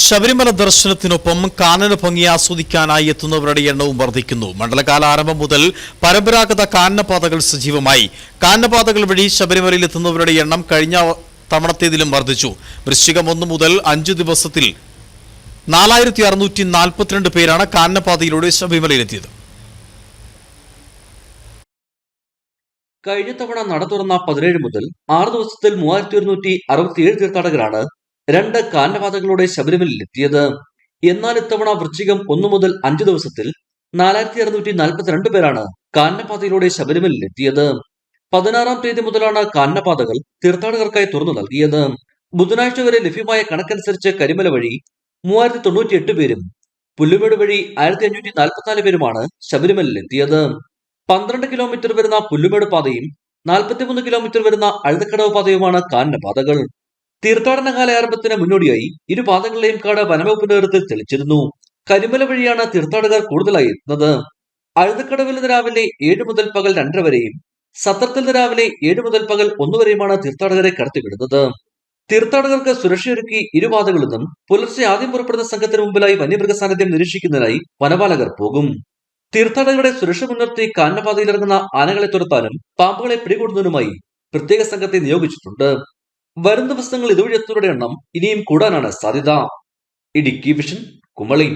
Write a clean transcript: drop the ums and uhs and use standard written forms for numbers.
ശബരിമല ദർശനത്തിനൊപ്പം കാനന ഭംഗി ആസ്വദിക്കാനായി എത്തുന്നവരുടെ എണ്ണവും വർദ്ധിക്കുന്നു. മണ്ഡലകാല ആരംഭം മുതൽ പരമ്പരാഗത കാനനപാതകൾ സജീവമായി. കാനനപാതകൾ വഴി ശബരിമലയിൽ എത്തുന്നവരുടെ എണ്ണം കഴിഞ്ഞ തവണത്തേതിലും വർദ്ധിച്ചു. വൃശ്ചികം 1 മുതൽ 5 ദിവസത്തിൽ 4642 പേരാണ് കാനനപാതയിലൂടെ ശബരിമലയിലെത്തിയത്. കഴിഞ്ഞ തവണ നട തുറന്ന 17 മുതൽ 6 ദിവസത്തിൽ 3167 തീർത്ഥാടകരാണ് 2 കാനനപാതകളുടെ ശബരിമലയിൽ എത്തിയത്. എന്നാൽ ഇത്തവണ വൃശ്ചികം 1 മുതൽ 5 ദിവസത്തിൽ 4642 പേരാണ് കാനനപാതയിലൂടെ ശബരിമലയിൽ എത്തിയത്. 16-ാം തീയതി മുതലാണ് കാനനപാതകൾ തീർത്ഥാടകർക്കായി തുറന്നു നൽകിയത്. ബുധനാഴ്ച വരെ ലഭ്യമായ കണക്കനുസരിച്ച് കരിമല വഴി 3098 പേരും പുല്ലുമേട് വഴി 1544 പേരുമാണ് ശബരിമലയിൽ എത്തിയത്. 12 കിലോമീറ്റർ വരുന്ന പുല്ലുമേട് പാതയും 43 കിലോമീറ്റർ വരുന്ന അഴുതക്കടവ് പാതയുമാണ് കാനനപാതകൾ. തീർത്ഥാടന കാലയാരംഭത്തിന് മുന്നോടിയായി ഇരു പാതകളിലെയും കാട് വനംവകുപ്പിന്റെ നേതൃത്വത്തിൽ തെളിച്ചിരുന്നു. കരിമല വഴിയാണ് തീർത്ഥാടകർ കൂടുതലായി എത്തുന്നത്. അഴുതക്കടവിൽ നിന്ന് രാവിലെ 7 മുതൽ പകൽ 2:30 വരെയും സത്രത്തിൽ നിന്ന് രാവിലെ 7 മുതൽ പകൽ 1 വരെയുമാണ് തീർത്ഥാടകരെ കടത്തിവിടുന്നത്. തീർത്ഥാടകർക്ക് സുരക്ഷയൊരുക്കി ഇരുപാതകളിൽ നിന്നും പുലർച്ചെ ആദ്യം പുറപ്പെടുന്ന സംഘത്തിന് മുമ്പിലായി വന്യമൃഗ സാന്നിധ്യം നിരീക്ഷിക്കുന്നതിനായി വനപാലകർ പോകും. തീർത്ഥാടകരുടെ സുരക്ഷ മുൻനിർത്തി കാനനപാതയിലിറങ്ങുന്ന ആനകളെ തുരത്താനും പാമ്പുകളെ പിടികൂടുന്നതിനുമായി പ്രത്യേക സംഘത്തെ നിയോഗിച്ചിട്ടുണ്ട്. വരും ദിവസങ്ങൾ ഇതുവഴി എത്തുന്നവരുടെ എണ്ണം ഇനിയും കൂടാനാണ് സാധ്യത. ഇടുക്കി വിഷൻ, കുമളി.